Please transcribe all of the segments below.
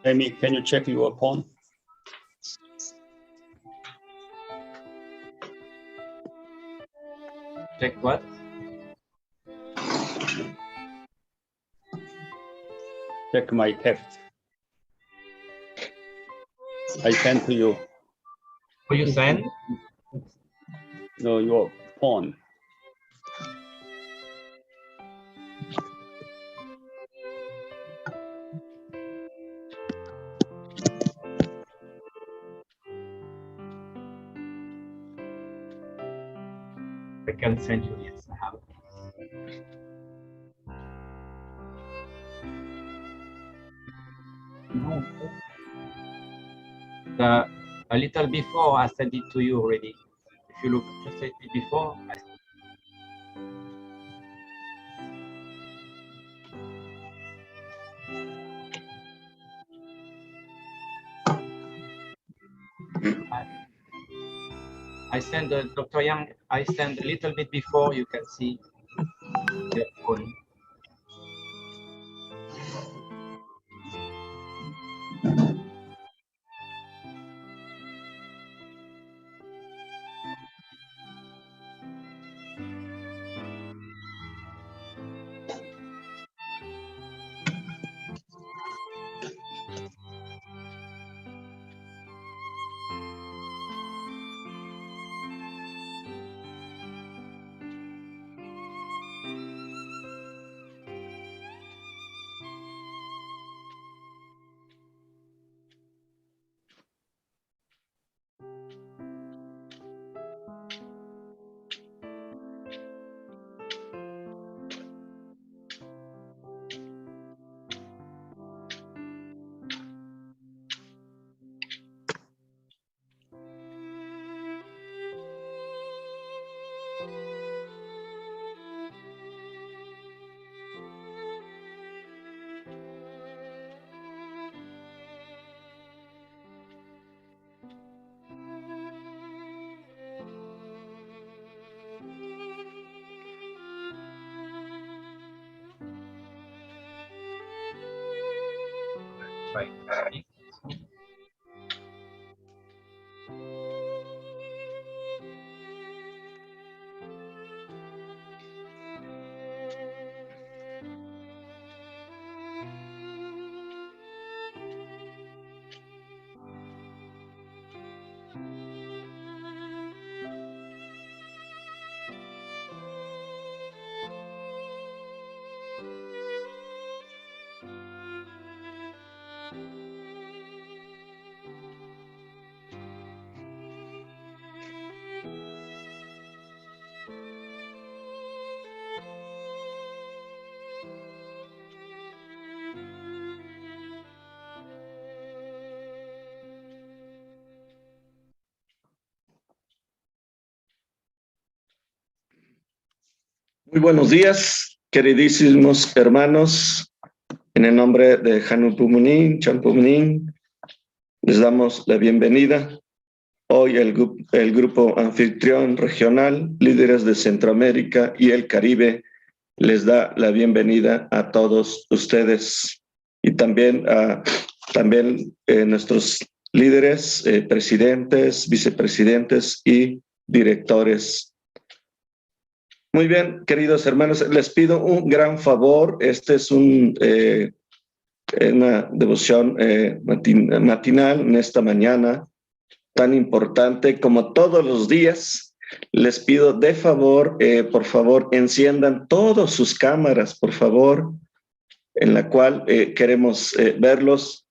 Amy, can you check your phone? Check what? Check my text. I sent to you. Who you send? No, your phone. I can send you. Yes, I have. A little before I sent it to you already. If you look just a bit before. I send Dr. Yang. I send a little bit before. You can see the phone. Right. Muy buenos días, queridísimos hermanos. En el nombre de Hanupumunin, Champumunin, les damos la bienvenida. Hoy el grupo anfitrión regional, líderes de Centroamérica y el Caribe, les da la bienvenida a todos ustedes y también a nuestros líderes, presidentes, vicepresidentes y directores. Muy bien, queridos hermanos, les pido un gran favor. Este es una devoción matinal en esta mañana tan importante como todos los días. Les pido de favor, por favor, enciendan todas sus cámaras, por favor, en la cual queremos verlos.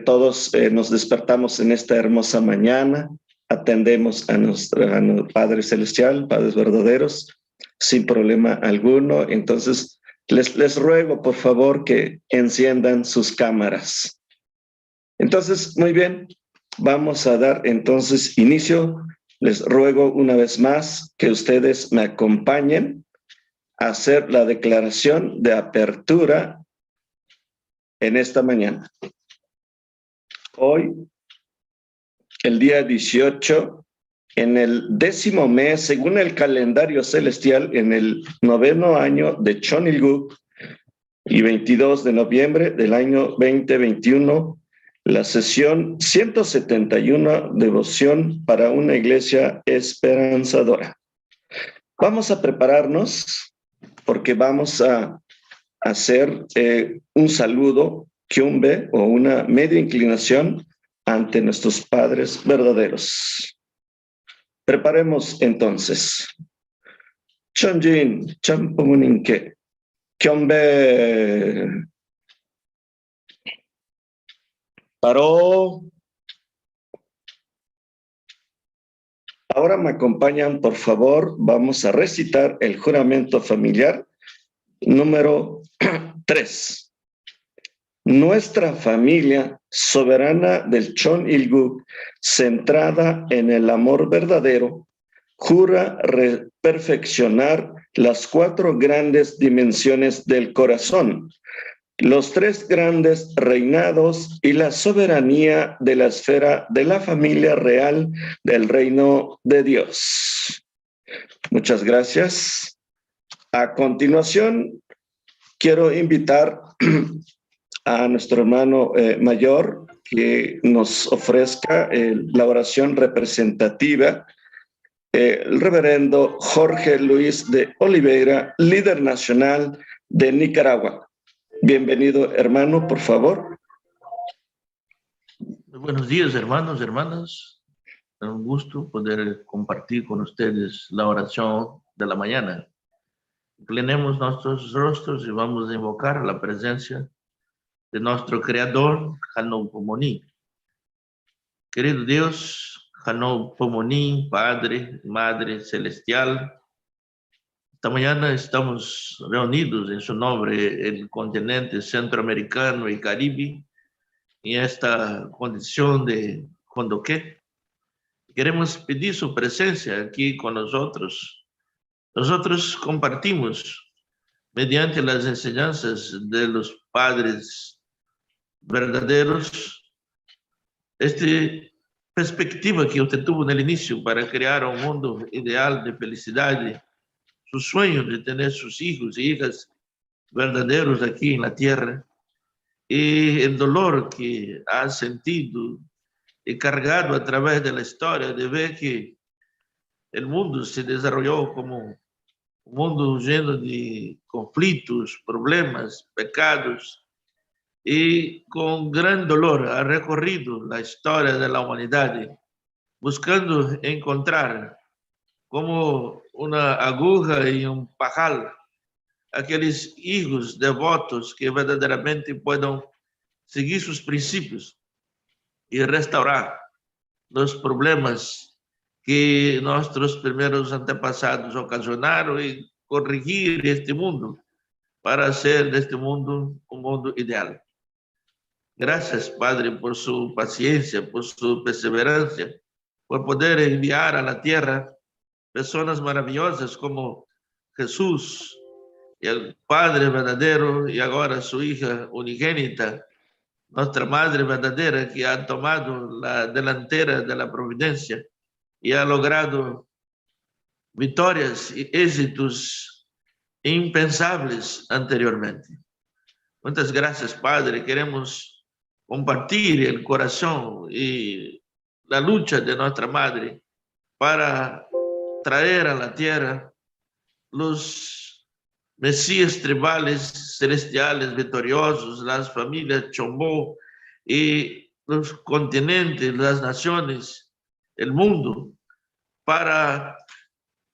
Todos nos despertamos en esta hermosa mañana, atendemos a nuestro Padre Celestial, Padres verdaderos, sin problema alguno. Entonces, les ruego, por favor, que enciendan sus cámaras. Entonces, muy bien, vamos a dar entonces inicio. Les ruego una vez más que ustedes me acompañen a hacer la declaración de apertura en esta mañana. Hoy, el día 18, en el 10º mes, según el calendario celestial, en el 9º año de Chonilguk y 22 de noviembre del año 2021, la sesión 171, devoción para una iglesia esperanzadora. Vamos a prepararnos porque vamos a hacer un saludo, kyumbe, o una media inclinación ante nuestros padres verdaderos. Preparemos entonces. Chonjin, champomuninke, kyombe. Paró. Ahora me acompañan, por favor. Vamos a recitar el juramento familiar número 3. Nuestra familia soberana del Chon-Il-guk, centrada en el amor verdadero, jura perfeccionar las 4 grandes dimensiones del corazón, los 3 grandes reinados y la soberanía de la esfera de la familia real del reino de Dios. Muchas gracias. A continuación, quiero invitar a nuestro hermano mayor que nos ofrezca la oración representativa, el reverendo Jorge Luis de Oliveira, líder nacional de Nicaragua. Bienvenido, hermano, por favor. Buenos días, hermanos, hermanas. Es un gusto poder compartir con ustedes la oración de la mañana. Inclinemos nuestros rostros y vamos a invocar la presencia de nuestro Creador, Hanou Pomoni. Querido Dios, Hanou Pomoni, Padre, Madre Celestial, esta mañana estamos reunidos en su nombre, el continente centroamericano y caribe, en esta condición de Hondoqué. Queremos pedir su presencia aquí con nosotros. Nosotros compartimos, mediante las enseñanzas de los padres verdaderos, esta perspectiva que usted tuvo en el inicio para crear un mundo ideal de felicidad, su sueño de tener sus hijos y hijas verdaderos aquí en la tierra, y el dolor que ha sentido y cargado a través de la historia de ver que el mundo se desarrolló como un mundo lleno de conflictos, problemas, pecados, y con gran dolor ha recorrido la historia de la humanidad, buscando encontrar como una aguja y un pajal aquellos hijos devotos que verdaderamente puedan seguir sus principios y restaurar los problemas que nuestros primeros antepasados ocasionaron y corregir este mundo para hacer de este mundo un mundo ideal. Gracias, Padre, por su paciencia, por su perseverancia, por poder enviar a la tierra personas maravillosas como Jesús, y el Padre verdadero, y ahora su hija unigénita, nuestra Madre verdadera, que ha tomado la delantera de la providencia y ha logrado victorias y éxitos impensables anteriormente. Muchas gracias, Padre. Queremos compartir el corazón y la lucha de nuestra Madre para traer a la tierra los Mesías tribales, celestiales, victoriosos, las familias Chombo y los continentes, las naciones, el mundo, para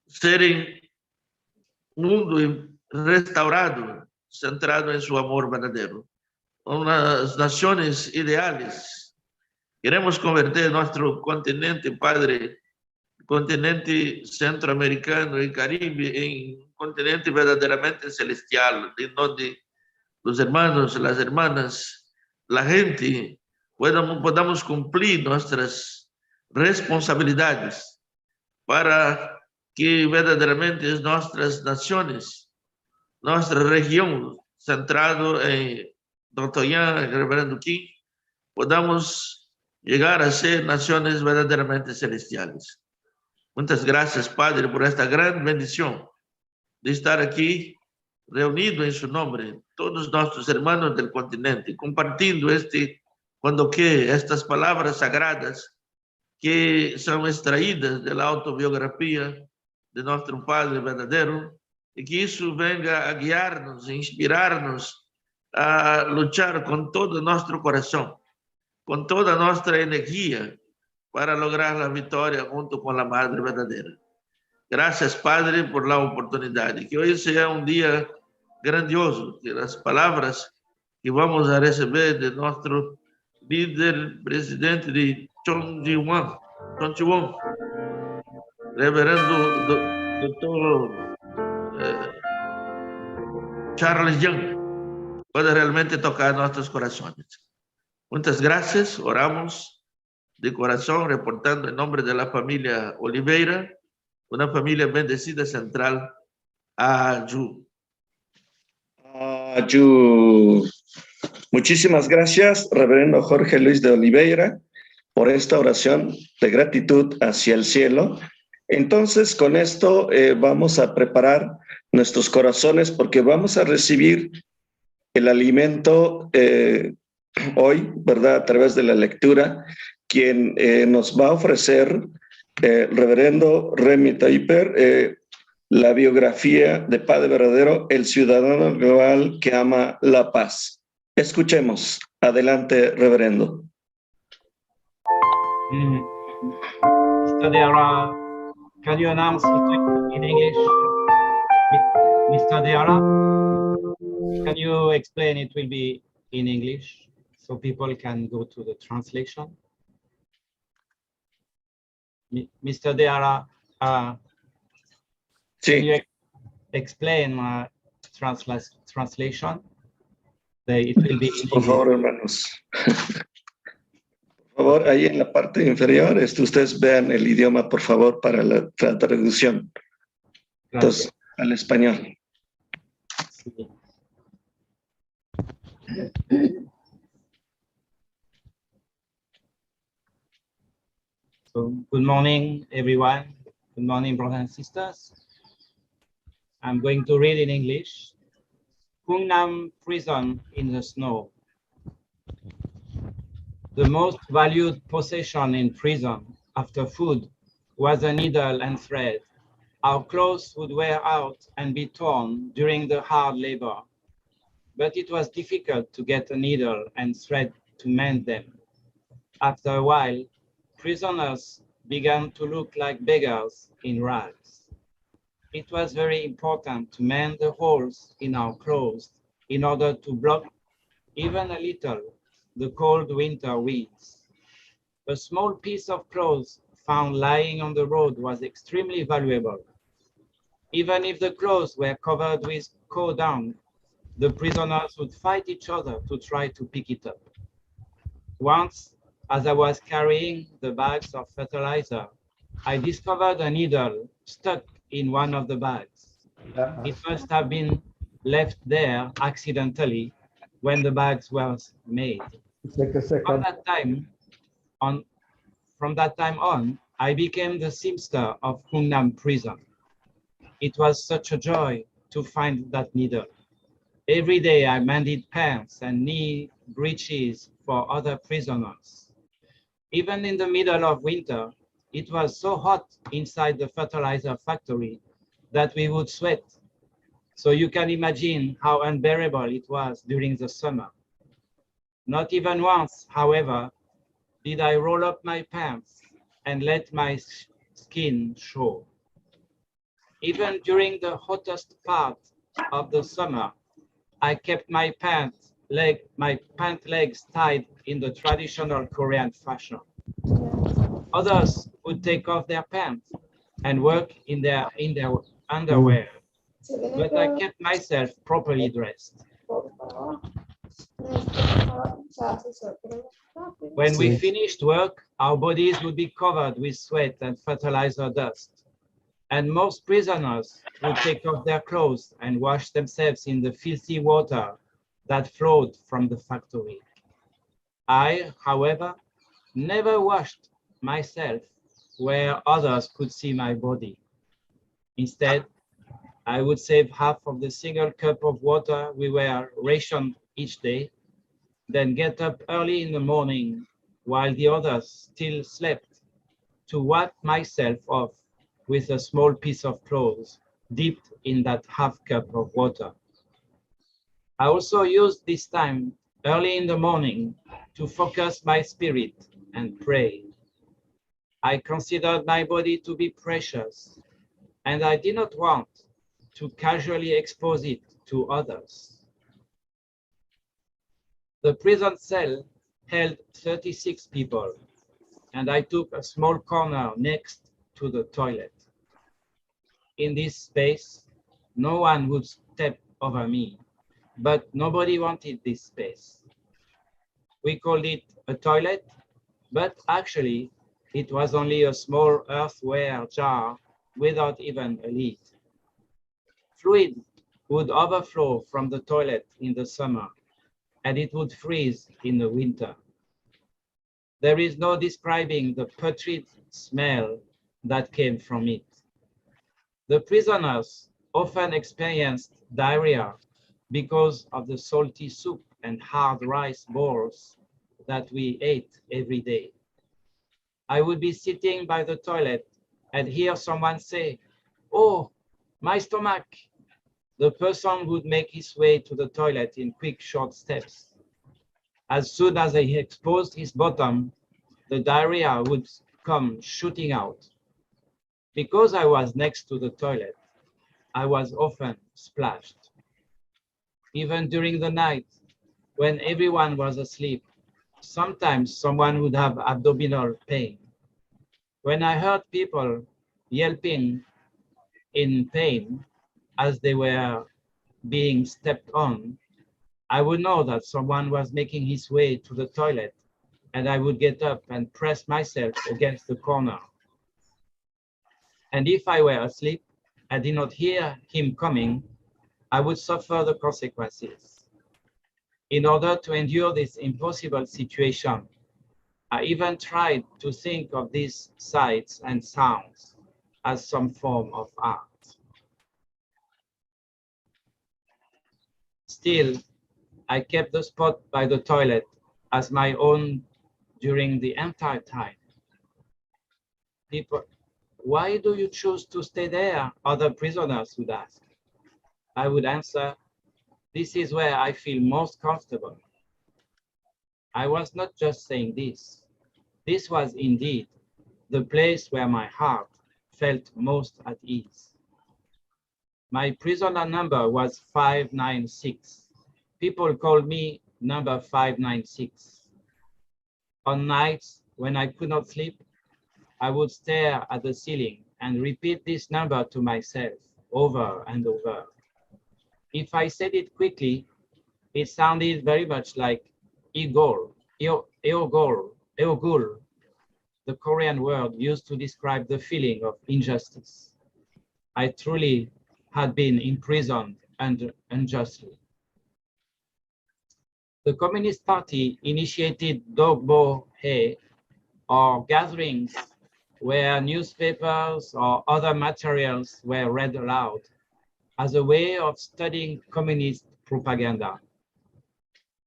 ser un mundo restaurado, centrado en su amor verdadero. Unas naciones ideales. Queremos convertir nuestro continente, Padre, continente centroamericano y caribe en un continente verdaderamente celestial, en donde los hermanos, las hermanas, la gente podamos cumplir nuestras responsabilidades para que verdaderamente nuestras naciones, nuestra región, centrado en Dr. Yang, el reverendo King, podamos llegar a ser naciones verdaderamente celestiales. Muchas gracias, Padre, por esta gran bendición de estar aquí reunido en su nombre, todos nuestros hermanos del continente, compartiendo este cuando que estas palabras sagradas que son extraídas de la autobiografía de nuestro Padre verdadero, y que eso venga a guiarnos, a inspirarnos a luchar con todo nuestro corazón, con toda nuestra energía para lograr la victoria junto con la Madre verdadera. Gracias, Padre, por la oportunidad y que hoy sea un día grandioso, que las palabras que vamos a recibir de nuestro líder, presidente de Chongjiwon, reverendo doctor Charles Young, pueda realmente tocar nuestros corazones. Muchas gracias, oramos de corazón, reportando en nombre de la familia Oliveira, una familia bendecida central a Yu. Muchísimas gracias, reverendo Jorge Luis de Oliveira, por esta oración de gratitud hacia el cielo. Entonces, con esto vamos a preparar nuestros corazones porque vamos a recibir el alimento hoy, ¿verdad? A través de la lectura, quien nos va a ofrecer, reverendo Remy Taiper, la biografía de Padre Verdadero, el ciudadano global que ama la paz. Escuchemos. Adelante, reverendo. Mr. Deara, can you announce it in English? Mr. Deara, can you explain it will be in English so people can go to the translation? Mr. Deara, Sí. can you explain translation? It will be in Por favor, hermanos. Por favor, ahí en la parte inferior, ustedes vean el idioma, por favor, para la traducción. Entonces, al español. Sí. So, good morning, everyone. Good morning, brothers and sisters. I'm going to read in English. Hungnam Prison in the Snow. The most valued possession in prison after food was a needle and thread. Our clothes would wear out and be torn during the hard labor, but it was difficult to get a needle and thread to mend them. After a while, prisoners began to look like beggars in rags. It was very important to mend the holes in our clothes in order to block even a little the cold winter winds. A small piece of clothes found lying on the road was extremely valuable. Even if the clothes were covered with cow dung, the prisoners would fight each other to try to pick it up. Once, as I was carrying the bags of fertilizer, I discovered a needle stuck in one of the bags. It must have been left there accidentally when the bags were made. From that time on, I became the seamster of Hungnam prison. It was such a joy to find that needle. Every day I mended pants and knee breeches for other prisoners. Even in the middle of winter, it was so hot inside the fertilizer factory that we would sweat. So you can imagine how unbearable it was during the summer. Not even once, however, did I roll up my pants and let my skin show. Even during the hottest part of the summer, I kept my pant legs tied in the traditional Korean fashion. Others would take off their pants and work in their underwear, but I kept myself properly dressed. When we finished work, our bodies would be covered with sweat and fertilizer dust, and most prisoners would take off their clothes and wash themselves in the filthy water that flowed from the factory. I, however, never washed myself where others could see my body. Instead, I would save half of the single cup of water we were rationed each day then get up early in the morning while the others still slept to wipe myself off with a small piece of clothes dipped in that half cup of water. I also used this time early in the morning to focus my spirit and pray. I considered my body to be precious, and I did not want to casually expose it to others. The prison cell held 36 people, and I took a small corner next to the toilet. In this space, no one would step over me, but nobody wanted this space. We called it a toilet, but actually it was only a small earthenware jar without even a lid. Fluid would overflow from the toilet in the summer, and it would freeze in the winter. There is no describing the putrid smell that came from it. The prisoners often experienced diarrhea because of the salty soup and hard rice balls that we ate every day. I would be sitting by the toilet and hear someone say, "Oh, my stomach." The person would make his way to the toilet in quick, short steps. As soon as he exposed his bottom, the diarrhea would come shooting out. Because I was next to the toilet, I was often splashed. Even during the night, when everyone was asleep, sometimes someone would have abdominal pain. When I heard people yelping in pain as they were being stepped on, I would know that someone was making his way to the toilet, and I would get up and press myself against the corner. And if I were asleep and did not hear him coming, I would suffer the consequences. In order to endure this impossible situation, I even tried to think of these sights and sounds as some form of art. Still, I kept the spot by the toilet as my own during the entire time. People, "Why do you choose to stay there?" other prisoners would ask. I would answer, "This is where I feel most comfortable." I was not just saying this. This was indeed the place where my heart felt most at ease. My prisoner number was 596. People called me number 596. On nights when I could not sleep, I would stare at the ceiling and repeat this number to myself over and over. If I said it quickly, it sounded very much like Eogol, Eogul, the Korean word used to describe the feeling of injustice. I truly had been imprisoned unjustly. The Communist Party initiated Dogbo-he, or gatherings where newspapers or other materials were read aloud as a way of studying communist propaganda.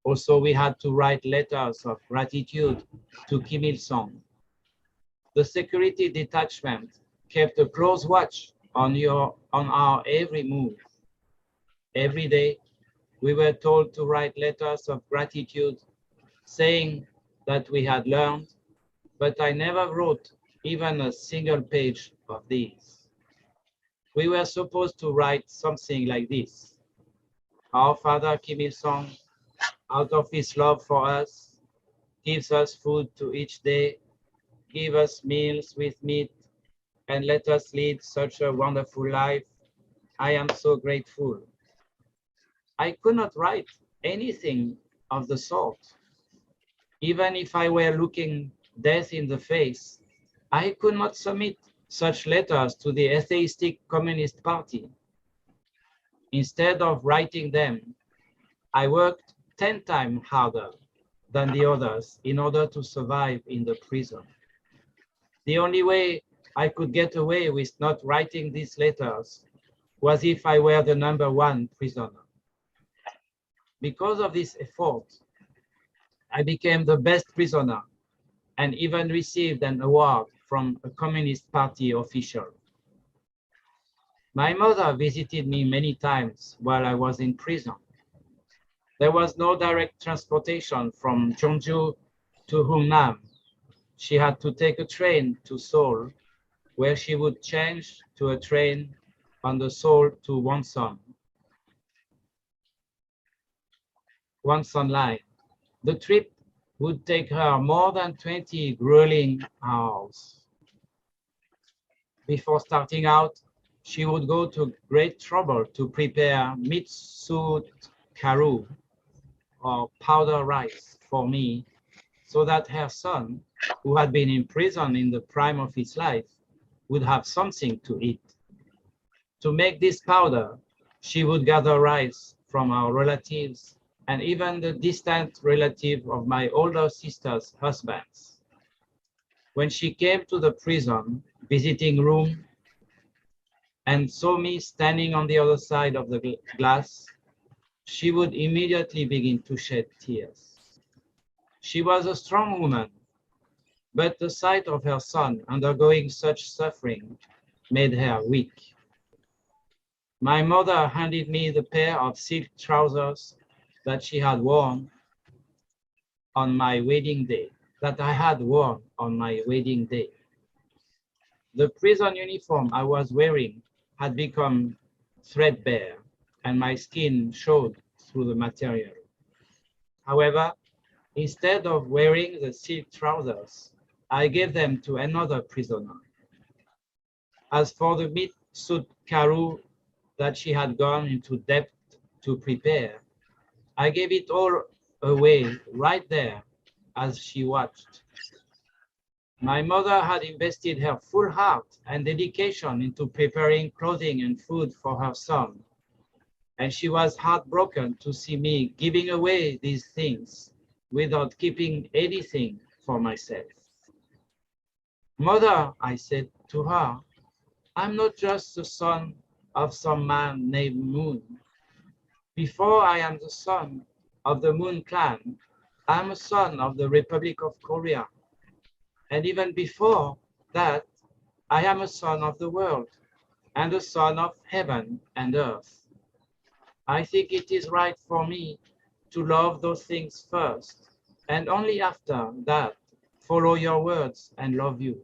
Also, we had to write letters of gratitude to Kim Il-sung. The security detachment kept a close watch on our every move. Every day, we were told to write letters of gratitude, saying that we had learned, but I never wrote even a single page of these. We were supposed to write something like this: "Our Father Kim Il-sung, out of his love for us, gives us food to each day, give us meals with meat, and let us lead such a wonderful life. I am so grateful." I could not write anything of the sort. Even if I were looking death in the face, I could not submit such letters to the atheistic Communist Party. Instead of writing them, I worked 10 times harder than the others in order to survive in the prison. The only way I could get away with not writing these letters was if I were the #1 prisoner. Because of this effort, I became the best prisoner and even received an award from a Communist Party official. My mother visited me many times while I was in prison. There was no direct transportation from Jeonju to Hungnam. She had to take a train to Seoul, where she would change to a train on the Seoul to Wonsan line. The trip would take her more than 20 grueling hours. Before starting out, she would go to great trouble to prepare mitsut karu, or powder rice, for me, so that her son, who had been in prison in the prime of his life, would have something to eat. To make this powder, she would gather rice from our relatives and even the distant relative of my older sister's husbands. When she came to the prison visiting room and saw me standing on the other side of the glass, she would immediately begin to shed tears. She was a strong woman, but the sight of her son undergoing such suffering made her weak. My mother handed me the pair of silk trousers that she had worn on my wedding day, that I had worn on my wedding day. The prison uniform I was wearing had become threadbare, and my skin showed through the material. However, instead of wearing the silk trousers, I gave them to another prisoner. As for the mitsut karu that she had gone into depth to prepare, I gave it all away right there as she watched. My mother had invested her full heart and dedication into preparing clothing and food for her son, and she was heartbroken to see me giving away these things without keeping anything for myself. Mother, I said to her, I'm not just the son of some man named Moon. Before I am the son of the Moon clan, I am a son of the Republic of Korea. And even before that, I am a son of the world and a son of heaven and earth. I think it is right for me to love those things first, and only after that, follow your words and love you.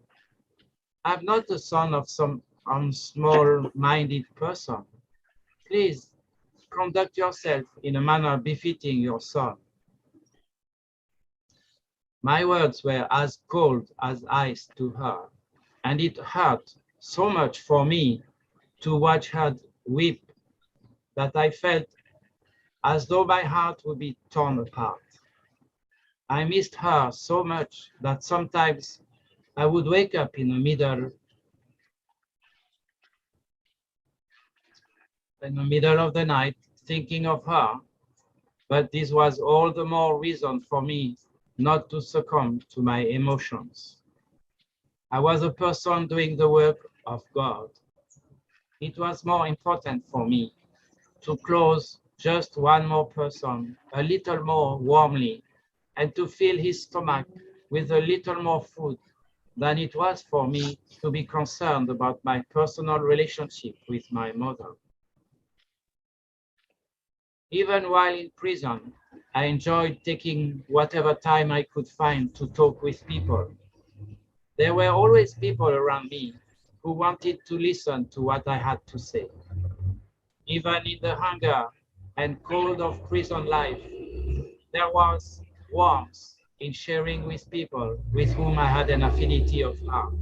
I'm not the son of some small-minded person. Please conduct yourself in a manner befitting your son. My words were as cold as ice to her, and it hurt so much for me to watch her weep that I felt as though my heart would be torn apart. I missed her so much that sometimes I would wake up in the middle of the night thinking of her, but this was all the more reason for me not to succumb to my emotions. I was a person doing the work of God. It was more important for me to close just one more person a little more warmly and to fill his stomach with a little more food than it was for me to be concerned about my personal relationship with my mother. Even while in prison, I enjoyed taking whatever time I could find to talk with people. There were always people around me who wanted to listen to what I had to say. Even in the hunger and cold of prison life, there was warmth in sharing with people with whom I had an affinity of heart.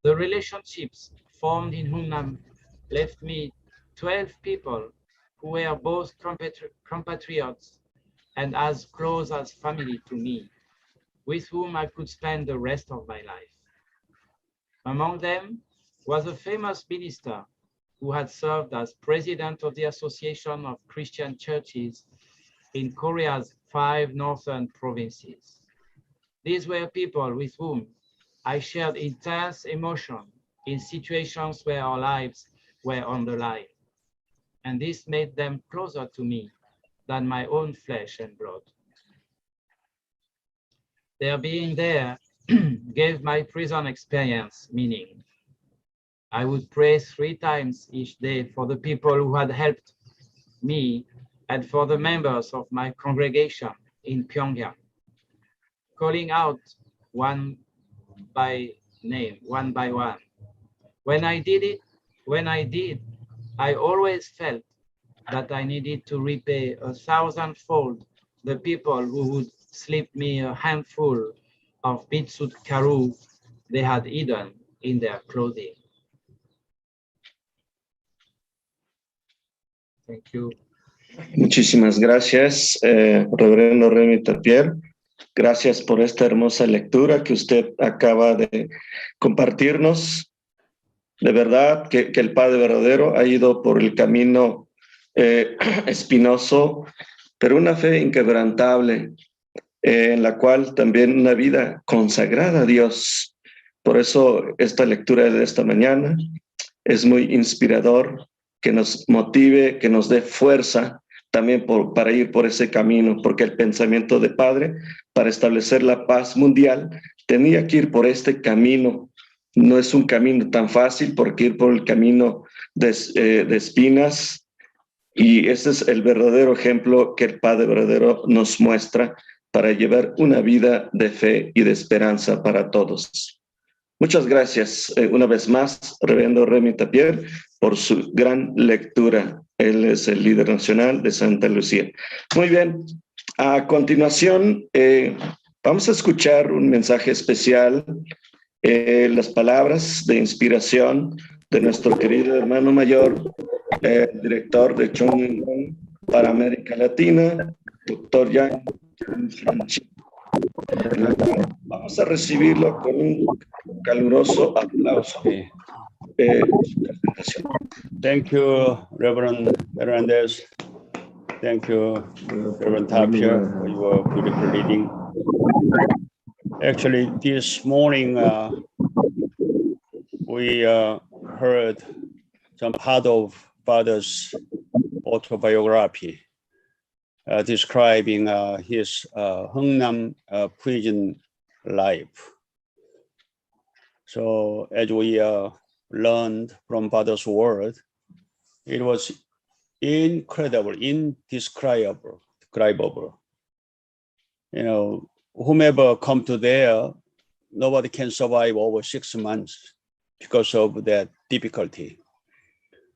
The relationships formed in Hungnam left me 12 people who were both compatriots and as close as family to me, with whom I could spend the rest of my life. Among them was a famous minister who had served as president of the Association of Christian Churches in Korea's 5 northern provinces. These were people with whom I shared intense emotion in situations where our lives were on the line, and this made them closer to me than my own flesh and blood. Their being there gave my prison experience meaning. I would pray 3 times each day for the people who had helped me and for the members of my congregation in Pyongyang, calling out one by name, one by one. When I did, I always felt that I needed to repay 1,000-fold the people who would slip me a handful of beetroot karu they had hidden in their clothing. Thank you. Muchísimas gracias, Reverendo Remy Tapier. Gracias por esta hermosa lectura que usted acaba de compartirnos. De verdad que el Padre verdadero ha ido por el camino espinoso, pero una fe inquebrantable, en la cual también una vida consagrada a Dios. Por eso esta lectura de esta mañana es muy inspirador, que nos motive, que nos dé fuerza también para ir por ese camino, porque el pensamiento de Padre para establecer la paz mundial tenía que ir por este camino. No es un camino tan fácil, porque ir por el camino de espinas, y ese es el verdadero ejemplo que el Padre verdadero nos muestra para llevar una vida de fe y de esperanza para todos. Muchas gracias una vez más, Reverendo Remy Tapier, por su gran lectura. Él es el líder nacional de Santa Lucía. Muy bien, a continuación vamos a escuchar un mensaje especial, las palabras de inspiración de nuestro querido hermano mayor, director de Chong para América Latina, Dr. Yang. Vamos a recibirlo con un caluroso aplauso. Okay. Thank you, Reverend Hernandez. Thank you, Reverend Tapia, for your beautiful reading. Actually, this morning we heard some part of Father's autobiography describing his Hungnam prison life. So as we learned from Father's word, it was incredible, indescribable. You know, whomever come to there, nobody can survive over 6 months because of that difficulty.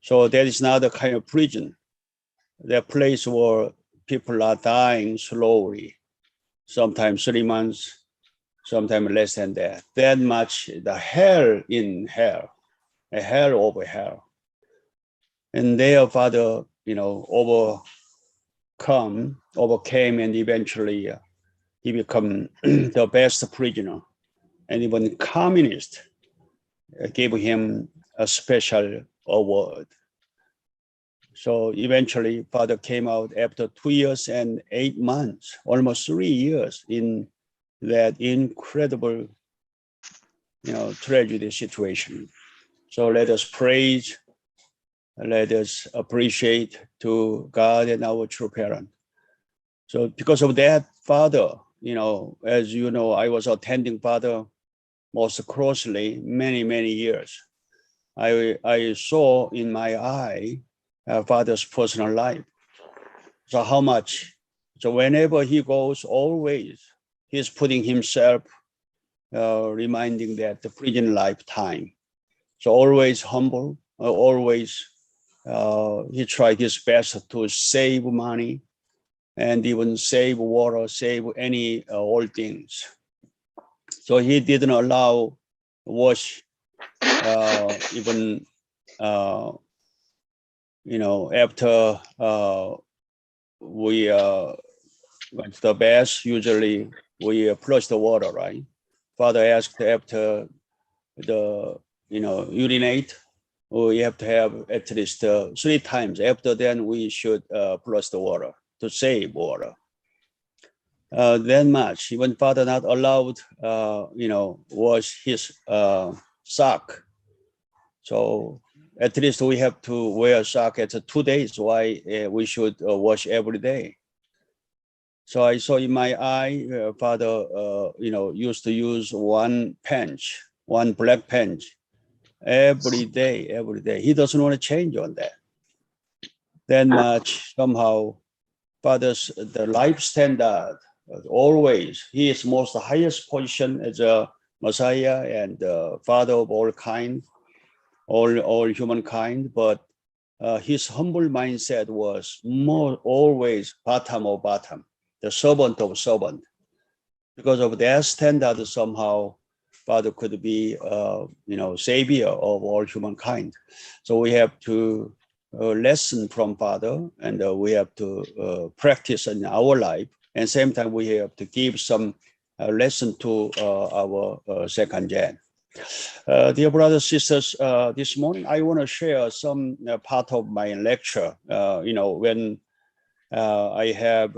So that is not a kind of prison. That place where people are dying slowly, sometimes 3 months, sometimes less than that. That much, the hell in hell, a hell over hell. And their Father, you know, overcame, and eventually he became the best prisoner. And even communists gave him a special award. So eventually, Father came out after 2 years and 8 months, almost 3 years in that incredible, you know, tragedy situation. So let us praise, let us appreciate to God and our true parent. So because of that, Father, you know, as you know, I was attending Father most closely many years. I saw in my eye Father's personal life. So how much? So whenever he goes, always he's putting himself, reminding that the prison lifetime. So always humble, always he tried his best to save money and even save water, save any old things. So he didn't allow wash even you know, after we went to the bath, usually we flush the water, right? Father asked after the, you know, urinate, we have to have at least 3 times. After then, we should flush the water to save water. That much. Even Father not allowed, you know, wash his sock. So at least we have to wear a sock at 2 days. Why we should wash every day? So I saw in my eye, Father, used to use one black pen every day. He doesn't want to change on that. That much somehow, Father's the life standard always. He is most highest position as a Messiah and Father of all kind, all humankind. But his humble mindset was more always bottom of bottom, the servant of servant. Because of that standard, somehow Father could be, savior of all humankind. So we have to lesson from Father, and we have to practice in our life. And same time, we have to give some lesson to our second gen. Dear brothers, sisters, this morning I want to share some part of my lecture. When I have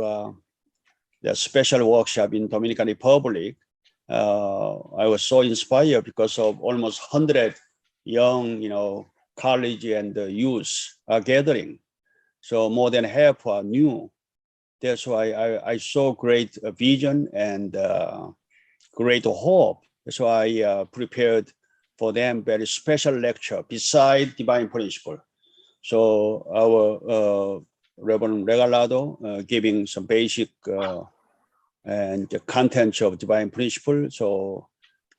the special workshop in Dominican Republic, I was so inspired because of almost 100 young, college and youth are gathering. So more than half are new. That's why I saw great vision and great hope. So I prepared for them very special lecture beside divine principle. So our Reverend Regalado giving some basic and the contents of divine principle. So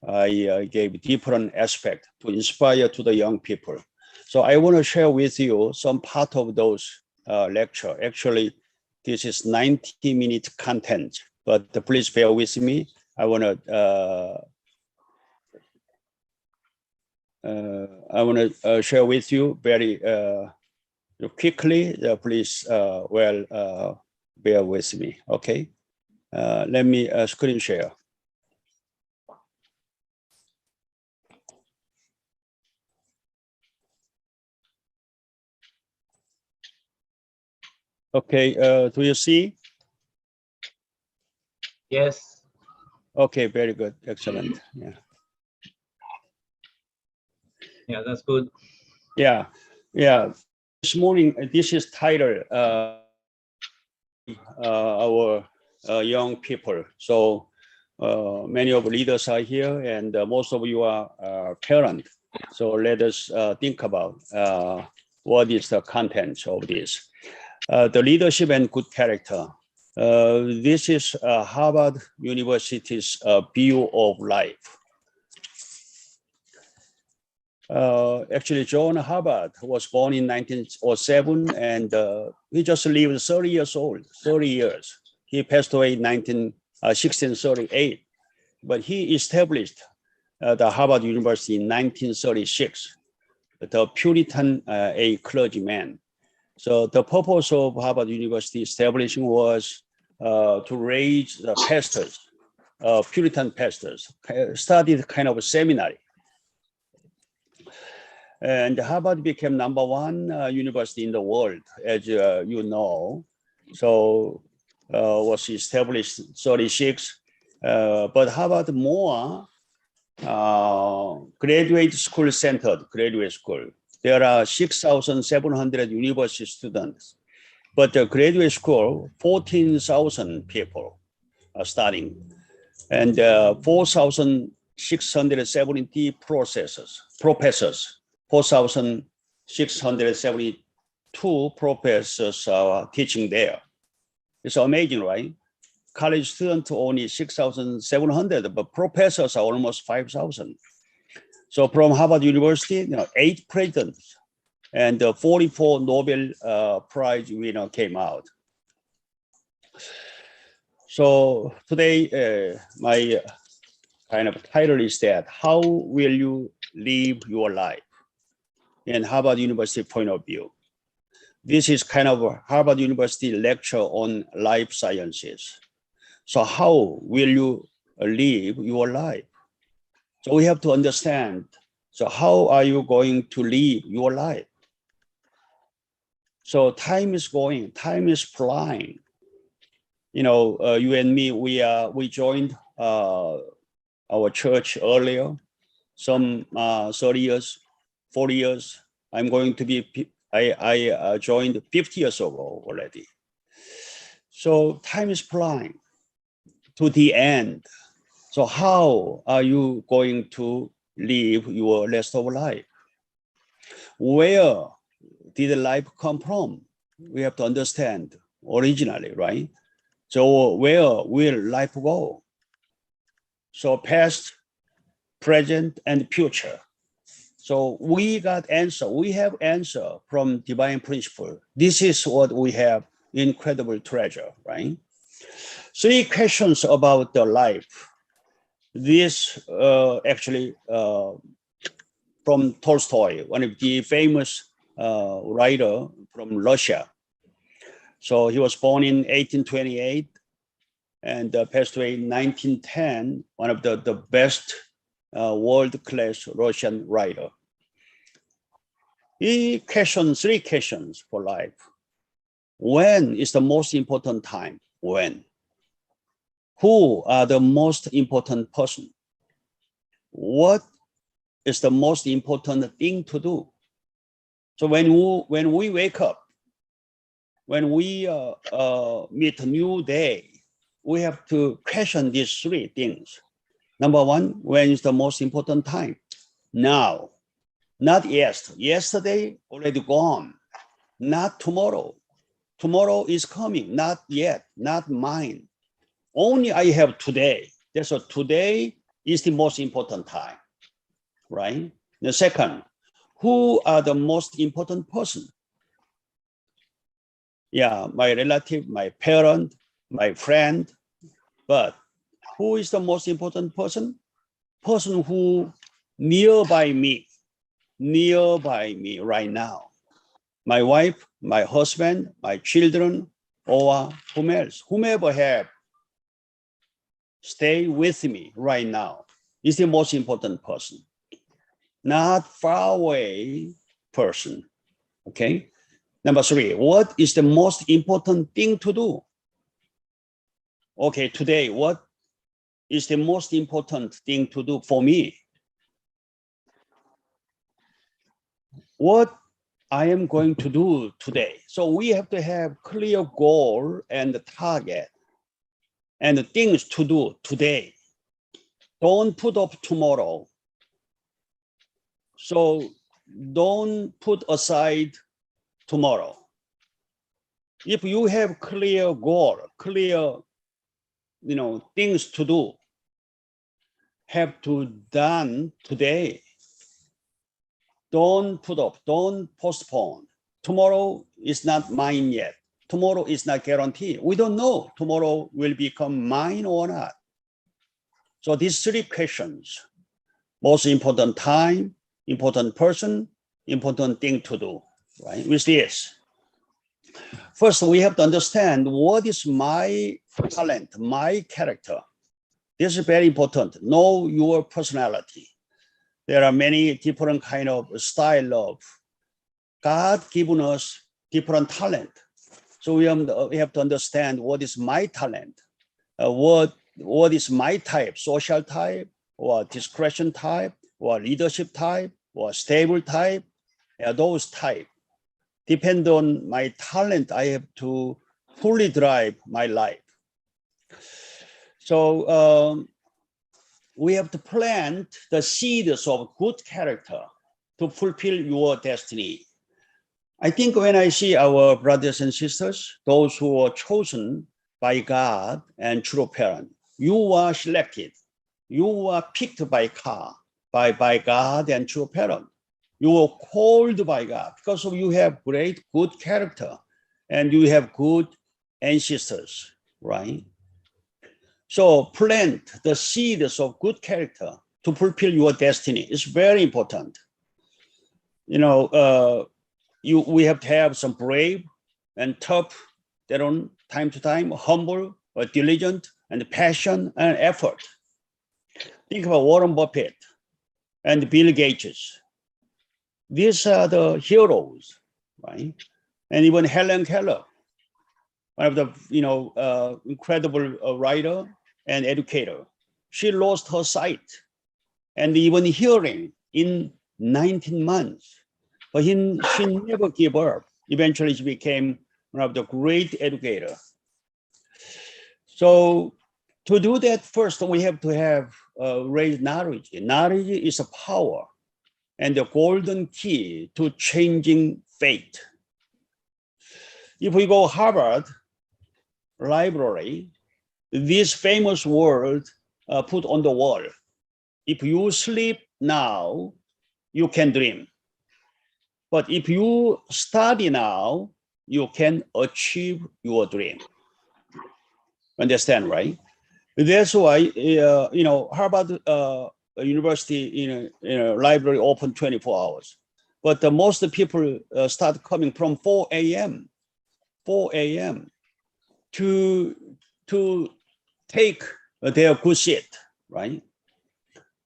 I gave different aspect to inspire to the young people. So I want to share with you some part of those lecture. Actually, this is 90-minute content, but please bear with me. I want to share with you very quickly. Please, bear with me. Okay, let me screen share. Okay, do you see? Yes. Okay, very good, excellent. Yeah. Yeah, that's good. Yeah. This morning, this is titled our young people. So many of leaders are here, and most of you are parents. So let us think about what is the content of this. The leadership and good character. This is Harvard University's view of life. Actually, John Harvard was born in 1907, and he just lived 30 years old, 30 years. He passed away in 1638, but he established the Harvard University in 1936, the Puritan a clergyman. So the purpose of Harvard University establishing was to raise the pastors, Puritan pastors, started kind of a seminary. And Harvard became #1 university in the world, as you know. So was established 36, but Harvard more graduate school centered, graduate school. There are 6,700 university students, but the graduate school, 14,000 people are studying, and 4,670 professors, 4,672 professors are teaching there. It's amazing, right? College students only 6,700, but professors are almost 5,000. So from Harvard University, 8 presidents and 44 Nobel Prize winner came out. So today, my kind of title is that, how will you live your life in Harvard University point of view? This is kind of a Harvard University lecture on life sciences. So how will you live your life? So we have to understand, so how are you going to live your life? So time is going, time is flying. You and me, we joined our church earlier, some 30 years, 40 years. I joined 50 years ago already. So time is flying to the end. So how are you going to live your rest of life? Where did life come from? We have to understand originally, right? So where will life go? So past, present, and future. So we got answer. We have answer from divine principle. This is what we have, incredible treasure, right? 3 questions about the life. This actually from Tolstoy, one of the famous writer from Russia. So he was born in 1828 and passed away in 1910, one of the best world-class Russian writer. He questioned 3 questions for life. When is the most important time? When? Who are the most important person? What is the most important thing to do? So when we wake up, when we meet a new day, we have to question these 3 things. Number 1, when is the most important time? Now, not yesterday. Yesterday already gone. Not tomorrow. Tomorrow is coming, not yet, not mine. Only I have today. That's what today is the most important time, right? The second, who are the most important person? Yeah, my relative, my parent, my friend, but who is the most important person? Person who nearby me right now. My wife, my husband, my children, or whomever have stay with me right now is the most important person, not far away person, okay? Number 3, what is the most important thing to do? Okay, today, what is the most important thing to do for me? What I am going to do today. So we have to have clear goal and target and things to do today. Don't put off tomorrow. So don't put aside tomorrow. If you have clear goal, clear things to do, have to done today. Don't put off, don't postpone. Tomorrow is not mine yet. Tomorrow is not guaranteed. We don't know tomorrow will become mine or not. So these 3 questions, most important time, important person, important thing to do, right? With this, first we have to understand what is my talent, my character. This is very important. Know your personality. There are many different kind of style of God given us different talent. So we have to understand what is my talent, what is my type, social type, or discretion type, or leadership type, or stable type. Those type depend on my talent. I have to fully drive my life. So we have to plant the seeds of good character to fulfill your destiny. I think when I see our brothers and sisters, those who are chosen by God and true parent, you are selected. You are picked by God and true parent. You are called by God because you have great, good character and you have good ancestors, right? So plant the seeds of good character to fulfill your destiny. It's very important. We have to have some brave and tough, that on time to time, humble, or diligent, and passion and effort. Think about Warren Buffett and Bill Gates. These are the heroes, right? And even Helen Keller, one of the incredible writer and educator. She lost her sight and even hearing in 19 months. But she never gave up. Eventually, she became one of the great educators. So to do that, first we have to have raised knowledge. Knowledge is a power and the golden key to changing fate. If we go Harvard Library, this famous word put on the wall: if you sleep now, you can dream. But if you study now, you can achieve your dream. Understand, right? That's why Harvard University library open 24 hours. But most people start coming from 4 a.m. to take their good seat, right?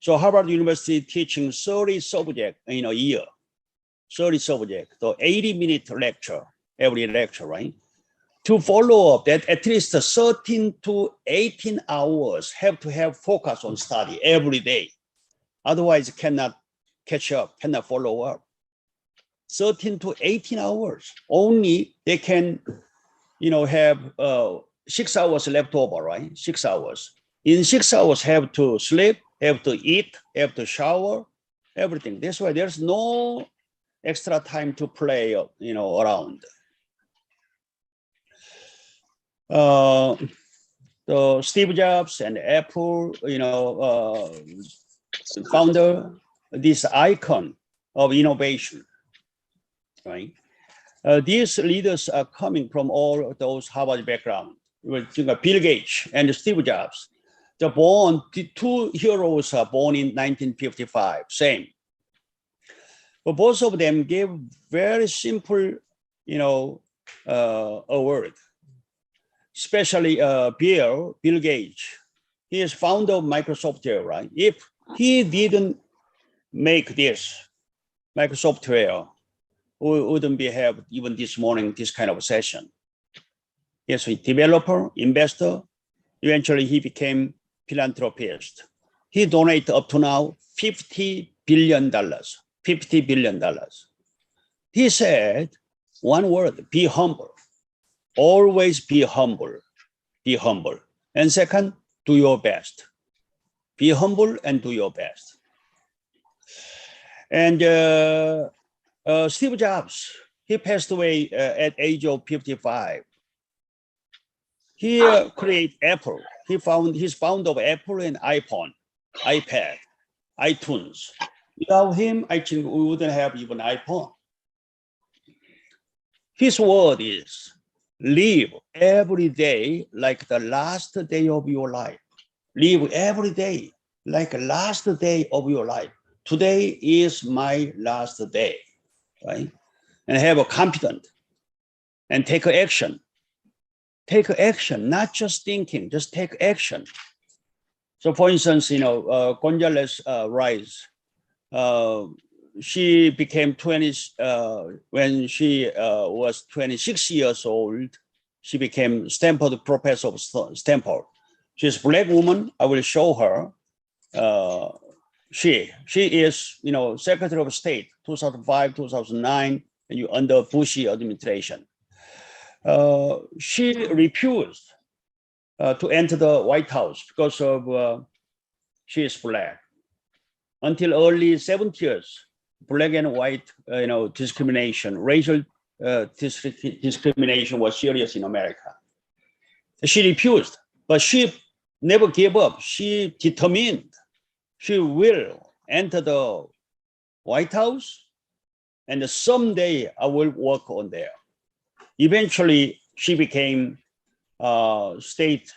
So Harvard University teaching 30 subjects in a year, 30 subjects, so 80-minute lecture, every lecture, right? To follow up that, at least 13 to 18 hours have to have focus on study every day. Otherwise, cannot catch up, cannot follow up. 13 to 18 hours. Only they can, have 6 hours left over, right? 6 hours. In 6 hours, have to sleep, have to eat, have to shower, everything. That's why there's no extra time to play, around. So Steve Jobs and Apple, founder, this icon of innovation, right? These leaders are coming from all those Harvard background. Bill Gates and Steve Jobs. The two heroes are born in 1955, same. But both of them gave very simple, a word. Especially Bill Gates. He is founder of Microsoft, right? If he didn't make this Microsoft, we wouldn't be have even this morning this kind of session. Yes, a developer, investor. Eventually, he became philanthropist. He donated up to now $50 billion. $50 billion. He said one word: be humble. Always be humble. Be humble. And second, do your best. Be humble and do your best. And Steve Jobs, he passed away at age of 55. He created Apple. He's founder of Apple and iPhone, iPad, iTunes. Without him, I think we wouldn't have even iPhone. His word is, live every day like the last day of your life. Live every day like the last day of your life. Today is my last day, right? And have a confidence and take action. Take action, not just thinking, just take action. So for instance, Gonzalez Rice, she became 20, when she was 26 years old, she became Stanford professor of Stanford. She's a Black woman. I will show her. She is, Secretary of State, 2005, 2009, and under Bush administration. She refused to enter the White House because of she is Black. Until early 70s, Black and white, discrimination, racial discrimination was serious in America. She refused, but she never gave up. She determined she will enter the White House, and someday I will work on there. Eventually, she became state,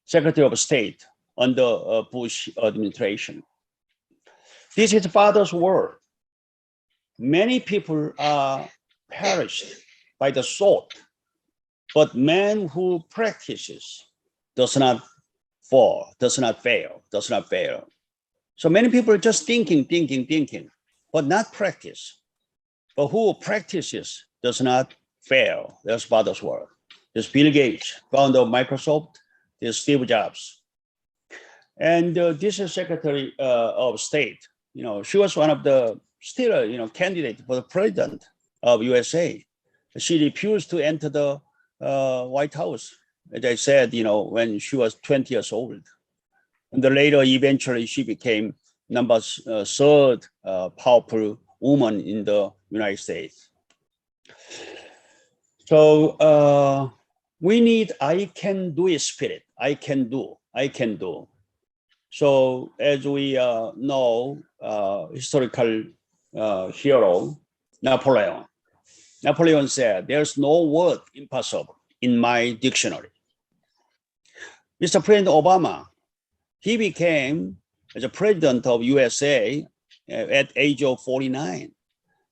Secretary of State under Bush administration. This is father's word. Many people are perished by the sword, but man who practices does not fall, does not fail. So many people are just thinking, but not practice. But who practices does not fail. That's father's word. There's Bill Gates, founder of Microsoft. There's Steve Jobs. And this is Secretary of State. She was one of the still, candidate for the president of USA. She refused to enter the White House, as I said, when she was 20 years old. And then later, eventually, she became third powerful woman in the United States. So we need I can do it spirit. I can do. So as we know, historical hero, Napoleon. Napoleon said, there's no word impossible in my dictionary. Mr. President Obama, he became the president of USA at age of 49.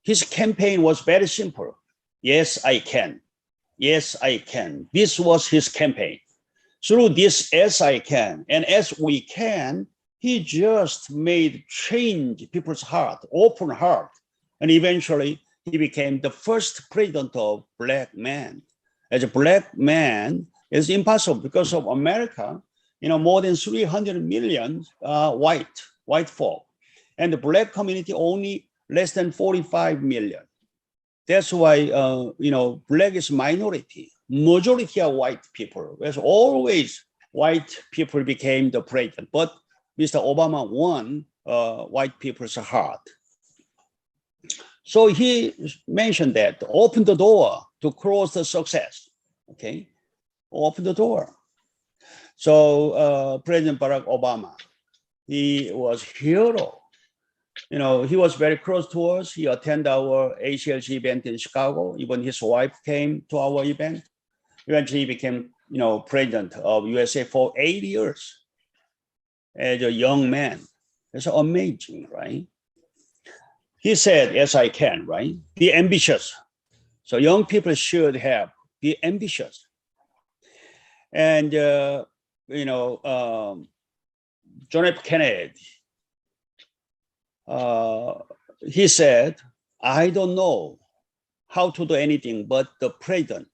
His campaign was very simple. Yes, I can. Yes, I can. This was his campaign. Through this as I can and as we can, he just made change people's heart, open heart. And eventually he became the first president of Black man. As a Black man, it's impossible because of America, more than 300 million white folk. And the Black community only less than 45 million. That's why, Black is minority. Majority are white people. There's always white people became the president, but Mr. Obama won white people's heart. So he mentioned that open the door to cross the success. Okay, open the door. So President Barack Obama, he was hero. He was very close to us. He attended our ACLG event in Chicago. Even his wife came to our event. Eventually, he became, president of USA for 8 years as a young man. It's amazing, right? He said, yes, I can, right? Be ambitious. So young people should be ambitious. And, John F. Kennedy, he said, I don't know how to do anything but the president.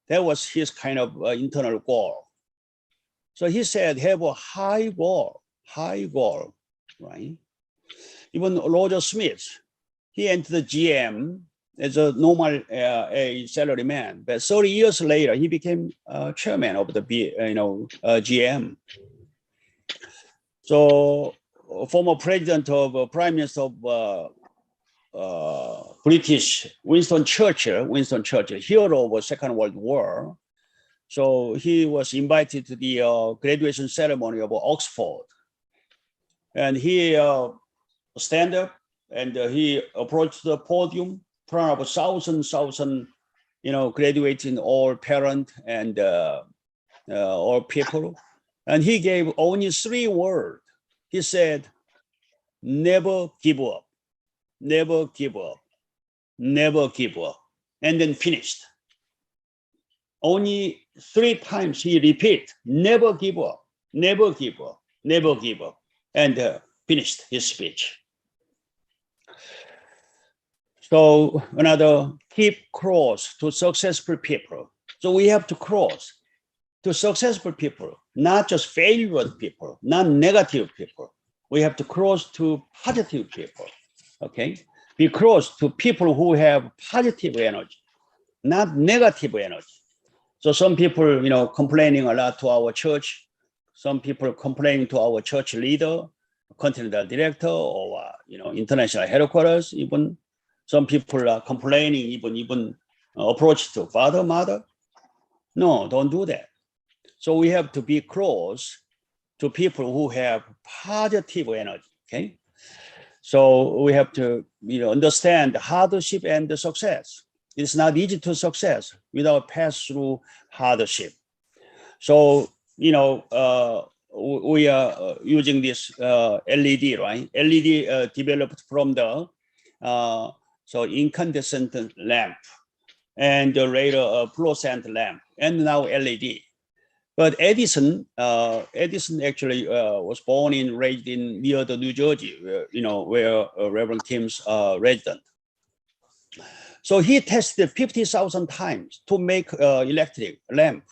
That was his kind of internal goal. So he said, have a high goal, right? Even Roger Smith, he entered the GM as a normal a salary man, but 30 years later, he became chairman of the GM. So former president of Prime Minister of British Winston Churchill, hero of the Second World War. So he was invited to the graduation ceremony of Oxford. And he stand up and he approached the podium in front of 1,000, graduating all parents and all people. And he gave only 3 words. He said, never give up. Never give up, never give up, and then finished. Only 3 times he repeated, never give up, never give up, never give up, and finished his speech. So another, keep close to successful people. So we have to cross to successful people, not just failure people, not negative people. We have to cross to positive people. Okay, be close to people who have positive energy, not negative energy. So some people, complaining a lot to our church. Some people complaining to our church leader, continental director, or international headquarters. Even some people are complaining, even approach to father, mother. No, don't do that. So we have to be close to people who have positive energy. Okay. So we have to, understand the hardship and the success. It's not easy to success without pass through hardship. So, we are using this LED, right? LED developed from the incandescent lamp and later fluorescent lamp and now LED. But Edison actually was born and raised near the New Jersey, where Reverend Kim's resident. So he tested 50,000 times to make electric lamp.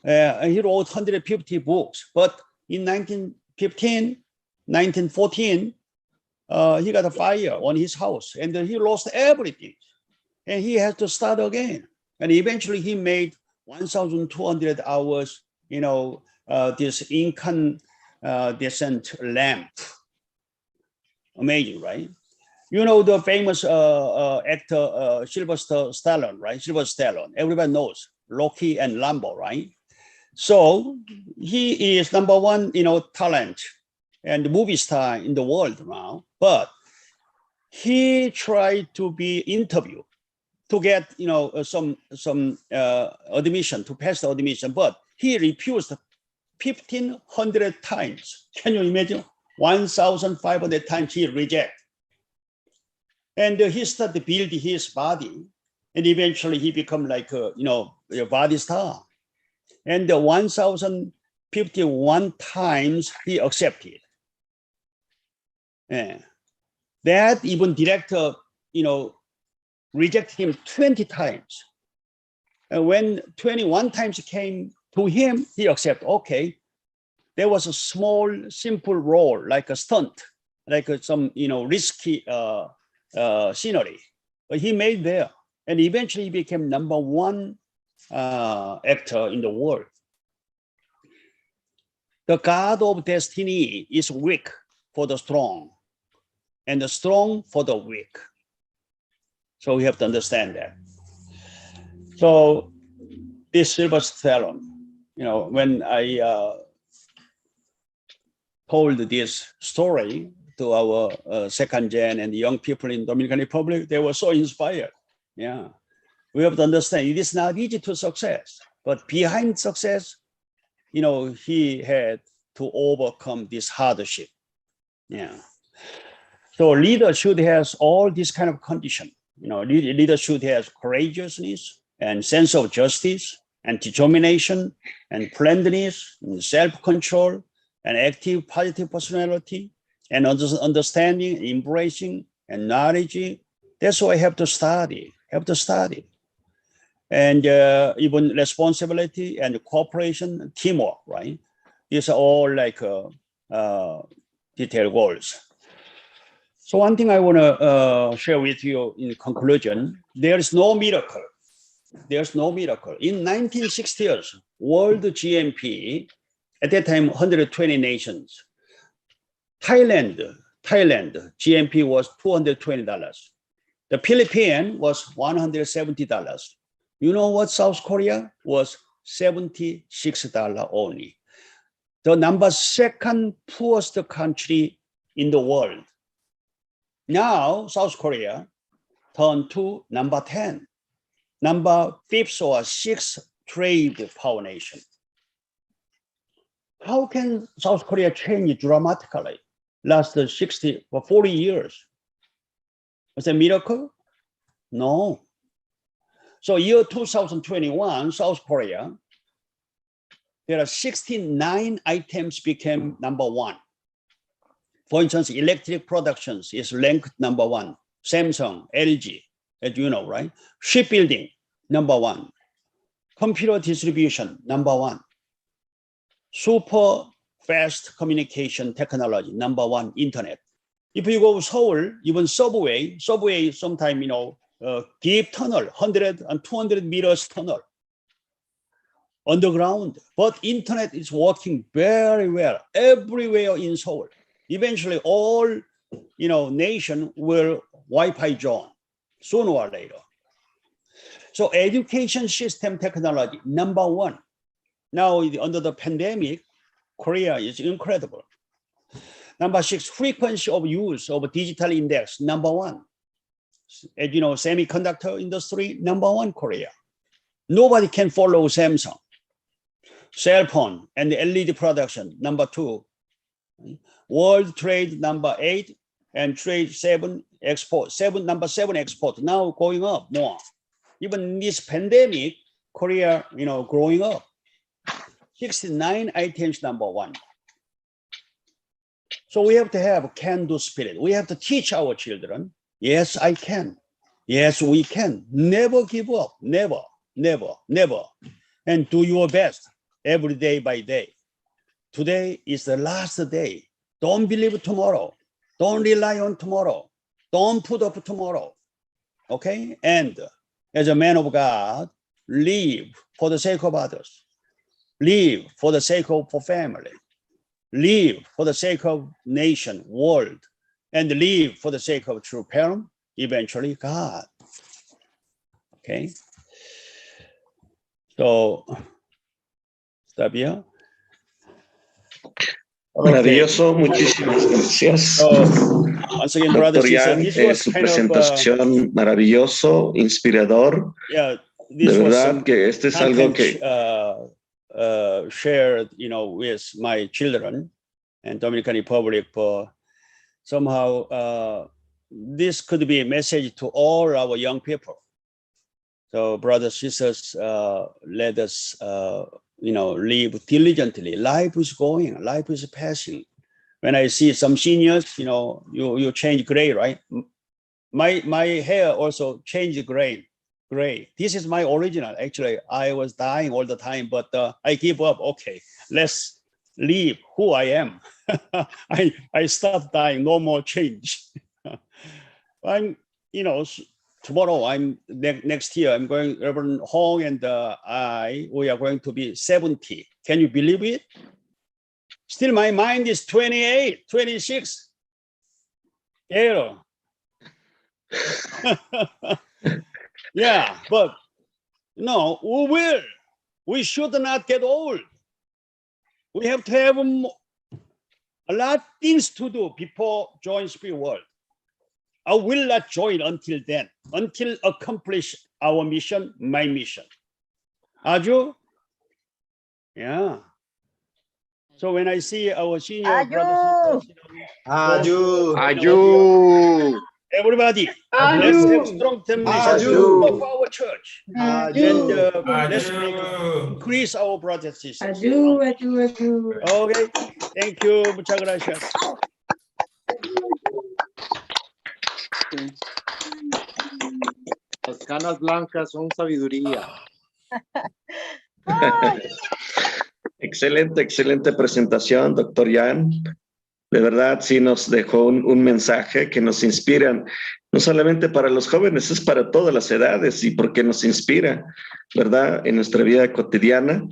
And he wrote 150 books. But in 1914, he got a fire on his house and he lost everything. And he had to start again. And eventually he made 1,200 hours, this incandescent lamp. Amazing, right? You know the famous actor Sylvester Stallone, right? Sylvester Stallone, everybody knows Rocky and Rambo, right? So he is number one, talent and movie star in the world now. But he tried to be interviewed to get, some admission, to pass the admission, but he refused 1,500 times. Can you imagine? 1,500 times he rejected. And he started building his body, and eventually he become like a body star. And 1,051 times he accepted. Yeah. That even director, rejected him 20 times. And when 21 times came to him, he accepted. Okay, there was a small, simple role, like a stunt, like some, risky scenery, but he made there, and eventually he became number one actor in the world. The God of destiny is weak for the strong, and the strong for the weak. So we have to understand that. So this Sylvester Stallone, when I told this story to our second gen and young people in Dominican Republic, they were so inspired. Yeah, we have to understand it is not easy to success, but behind success, he had to overcome this hardship. Yeah. So leader should have all this kind of condition. Leader should have courageousness and sense of justice and determination and friendliness and self-control and active positive personality and understanding, embracing and knowledge. That's why I have to study. And even responsibility and cooperation, teamwork, right? These are all like detailed goals. So one thing I want to share with you in conclusion, there is no miracle. There's no miracle. In 1960s, world GNP, at that time, 120 nations. Thailand, GNP was $220. The Philippines was $170. You know what South Korea was? $76 only. The second poorest country in the world. Now, South Korea turned to number 10, number 5th or 6th trade power nation. How can South Korea change dramatically? Last 60 or 40 years. Was it a miracle? No. So year 2021, South Korea, there are 69 items became number one. For instance, electric productions is ranked number one. Samsung, LG, as you know, right? Shipbuilding, number one. Computer distribution, number one. Super fast communication technology, number one, internet. If you go to Seoul, even subway sometimes, deep tunnel, 100 and 200 meters tunnel, underground. But internet is working very well everywhere in Seoul. Eventually, all nation will Wi-Fi zone sooner or later. So education system technology, number one. Now, under the pandemic, Korea is incredible. Number 6, frequency of use of digital index, number one. As you know, semiconductor industry, number one, Korea. Nobody can follow Samsung. Cell phone and the LED production, number 2. World trade, number 8, and trade 7, export, number 7 export, now going up more. Even in this pandemic, Korea, growing up. 69 items, number one. So we have to have a can-do spirit. We have to teach our children, yes, I can. Yes, we can. Never give up. Never, never, never. And do your best every day by day. Today is the last day. Don't believe tomorrow. Don't rely on tomorrow. Don't put up tomorrow. Okay? And as a man of God, live for the sake of others, live for the sake of family, live for the sake of nation, world, and live for the sake of true parent, eventually God. Okay. So, stop here. Maravilloso, muchísimas gracias. So, once again, brothers, Doctor Yan, this was su kind presentación maravilloso, inspirador. yeah, De this was verdad some que este es algo que shared, with my children and Dominican Republic. Somehow, this could be a message to all our young people. So, brothers, sisters, let us, live diligently. Life is going, life is passing. When I see some seniors, you change gray, right? My hair also changed gray. This is my original. Actually, I was dying all the time, but I give up. Okay, let's live who I am. I stopped dying. No more change. I'm, tomorrow next year I'm going. Reverend Hong and we are going to be 70. Can you believe it? Still, my mind is 28, 26. Yeah. Yeah, but no, we will. We should not get old. We have to have a lot of things to do before join spirit world. I will not join until then, until accomplish our mission, my mission. Aju? Yeah. So when I see our senior brothers, everybody, let's have strong determination of our church. And let's increase our brothers and sisters. Okay, thank you. Muchas gracias. Las canas blancas son sabiduría. Excelente presentación, doctor Yan. De verdad, sí nos dejó un mensaje que nos inspira, no solamente para los jóvenes, es para todas las edades y porque nos inspira, ¿verdad? En nuestra vida cotidiana.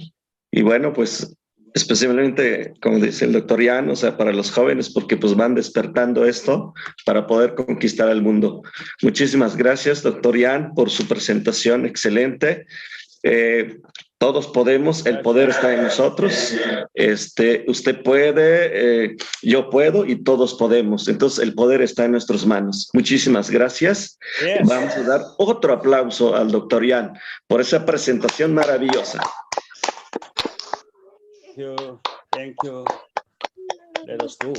Y bueno, pues especialmente, como dice el doctor Yan, o sea, para los jóvenes, porque pues van despertando esto para poder conquistar el mundo. Muchísimas gracias, doctor Yan, por su presentación excelente. Todos podemos, el poder está en nosotros. Usted puede, yo puedo y todos podemos. Entonces el poder está en nuestras manos. Muchísimas gracias. Yes. Vamos a dar otro aplauso al doctor Yan por esa presentación maravillosa. Thank you. Let us do.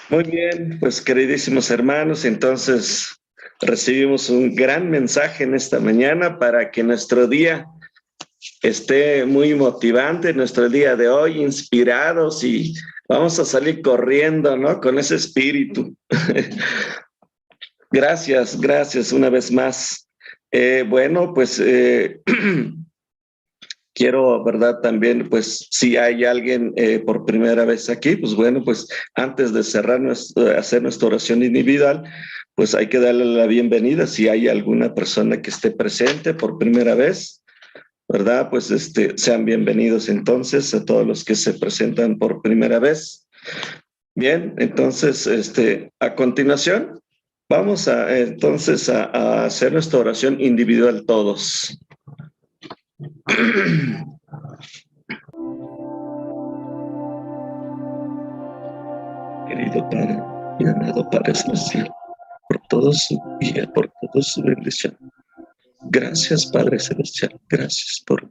Muy bien, pues queridísimos hermanos, entonces recibimos un gran mensaje en esta mañana para que nuestro día esté muy motivante, nuestro día de hoy, inspirados, y vamos a salir corriendo, ¿no? Con ese espíritu. Gracias una vez más. Bueno, pues quiero, ¿verdad? También, pues, si hay alguien por primera vez aquí, pues bueno, pues antes de cerrar, hacer nuestra oración individual, pues hay que darle la bienvenida si hay alguna persona que esté presente por primera vez, ¿verdad? Pues sean bienvenidos entonces a todos los que se presentan por primera vez. Bien, entonces, a continuación, vamos entonces a hacer nuestra oración individual todos. Querido Padre y amado Padre Celestial, por todo su guía, por toda su bendición. Gracias, Padre Celestial. Gracias por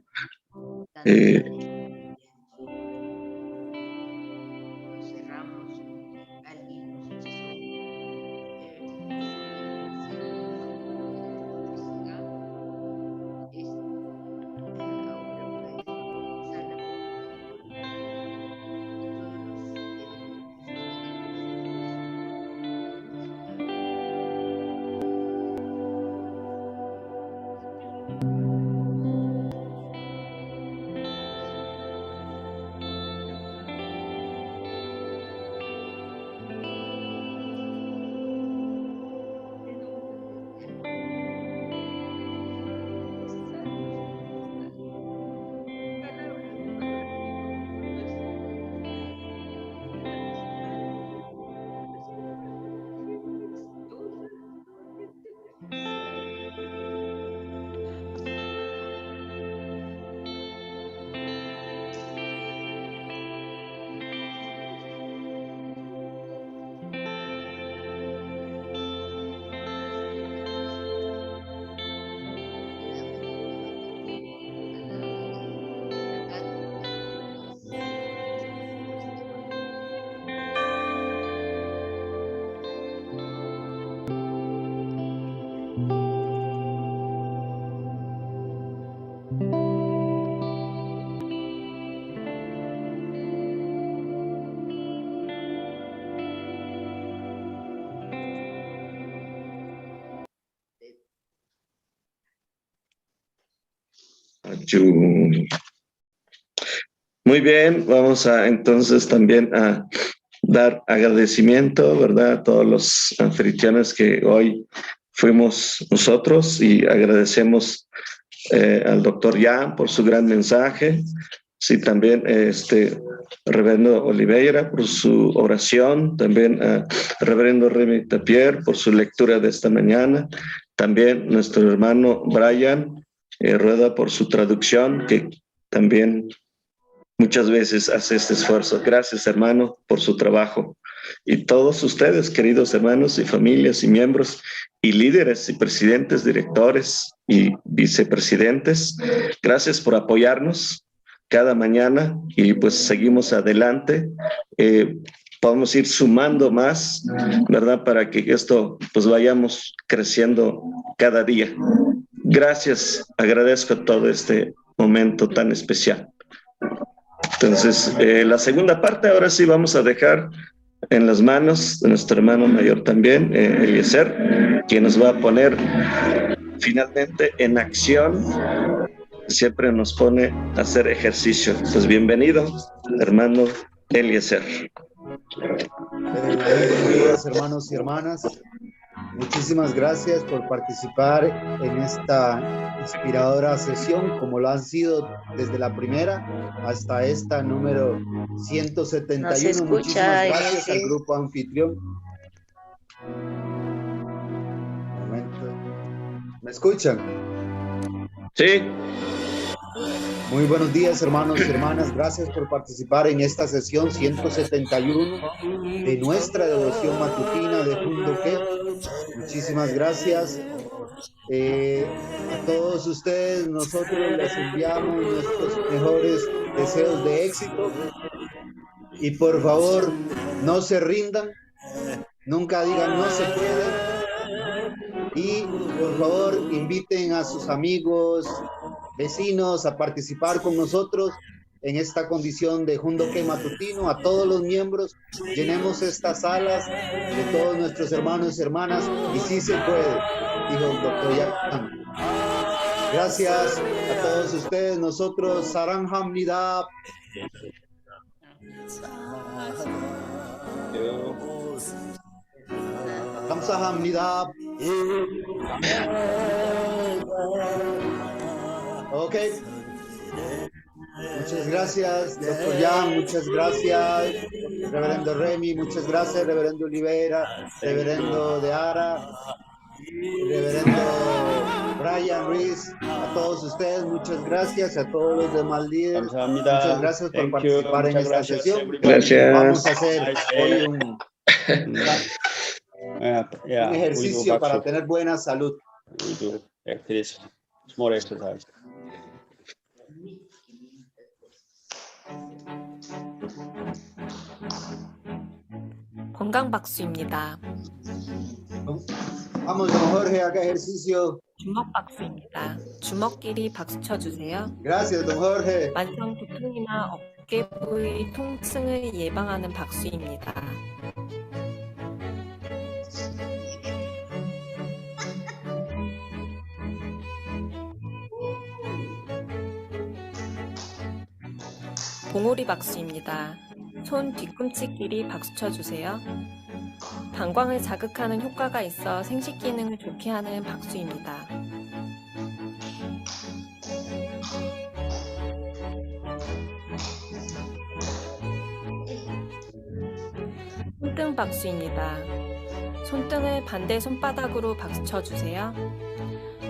Muy bien, vamos a entonces también a dar agradecimiento, ¿verdad? A todos los anfitriones que hoy fuimos nosotros y agradecemos al doctor Jan por su gran mensaje. Sí, también reverendo Oliveira por su oración, también a reverendo Remy Tapier por su lectura de esta mañana, también nuestro hermano Brian Rueda por su traducción, que también muchas veces hace este esfuerzo. Gracias, hermano, por su trabajo. Y todos ustedes, queridos hermanos y familias y miembros y líderes y presidentes, directores y vicepresidentes, gracias por apoyarnos cada mañana y pues seguimos adelante. Podemos ir sumando más, ¿verdad? Para que esto pues vayamos creciendo cada día. Gracias, agradezco todo este momento tan especial. Entonces, la segunda parte ahora sí vamos a dejar en las manos de nuestro hermano mayor también, Eliezer, quien nos va a poner finalmente en acción. Siempre nos pone a hacer ejercicio. Pues bienvenido, hermano Eliezer. Buenos días, hermanos y hermanas. Muchísimas gracias por participar en esta inspiradora sesión, como lo han sido desde la primera hasta esta número 171. No se escucha, Muchísimas gracias Eliezer. al grupo anfitrión. Un momento. ¿Me escuchan? Sí. Muy buenos días, hermanos y hermanas. Gracias por participar en esta sesión 171 de nuestra devoción matutina de Jundoque. Muchísimas gracias. A todos ustedes, nosotros les enviamos nuestros mejores deseos de éxito. Y por favor, no se rindan. Nunca digan no se puede. Y por favor, inviten a sus amigos, vecinos a participar con nosotros en esta condición de Jundoque matutino. A todos los miembros, llenemos estas salas de todos nuestros hermanos y hermanas, y sí se puede, dijo el doctor Jan. Gracias a todos ustedes. Nosotros, Saran Hamnida. Hamnida. Ok. Muchas gracias, doctor Jan, muchas gracias, reverendo Remy, muchas gracias, reverendo Oliveira, reverendo Deara, reverendo Brian Ruiz, a todos ustedes, muchas gracias, a todos los demás líderes, muchas gracias por participar en esta sesión. Gracias. Vamos a hacer hoy un ejercicio para tener buena salud. Small exercise. 건강 박수입니다. Vamos, don Jorge, haga ejercicio. 주먹 박수입니다. 주먹끼리 박수 쳐주세요. Gracias, don Jorge. 만성 두통이나 어깨 부위 통증을 예방하는 박수입니다. 봉오리 박수입니다. 손 뒤꿈치끼리 박수 쳐주세요. 방광을 자극하는 효과가 있어 생식 기능을 좋게 하는 박수입니다. 손등 박수입니다. 손등을 반대 손바닥으로 박수 쳐주세요.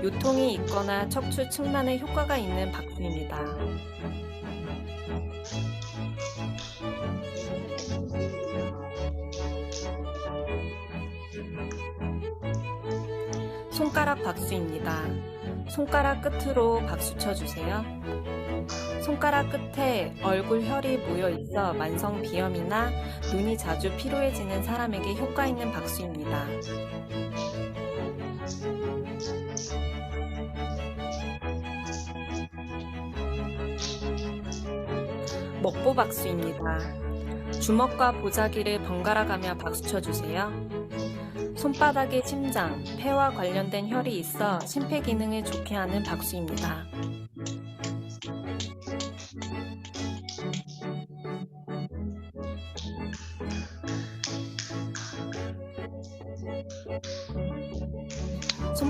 요통이 있거나 척추 측만에 효과가 있는 박수입니다. 손가락 박수입니다. 손가락 끝으로 박수 쳐주세요. 손가락 끝에 얼굴 혈이 모여 있어 만성 비염이나 눈이 자주 피로해지는 사람에게 효과 있는 박수입니다. 먹보 박수입니다. 주먹과 보자기를 번갈아 가며 박수 쳐주세요. 손바닥에 심장, 폐와 관련된 혈이 있어 심폐 기능을 좋게 하는 박수입니다.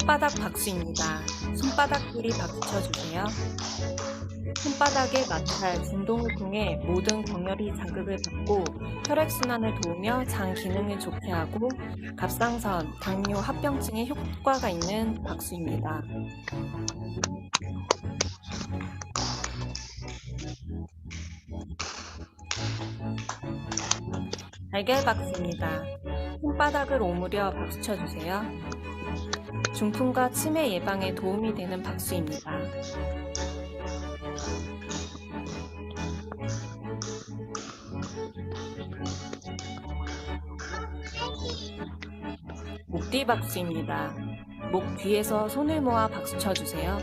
손바닥 박수입니다. 손바닥끼리 박수 쳐주세요. 손바닥의 마찰, 진동을 통해 모든 경혈이 자극을 받고 혈액순환을 도우며 장 기능을 좋게 하고 갑상선, 당뇨, 합병증에 효과가 있는 박수입니다. 달걀 박수입니다. 손바닥을 오므려 박수 쳐주세요. 중풍과 치매 예방에 도움이 되는 박수입니다. 목뒤 박수입니다. 목 뒤에서 손을 모아 박수 쳐주세요.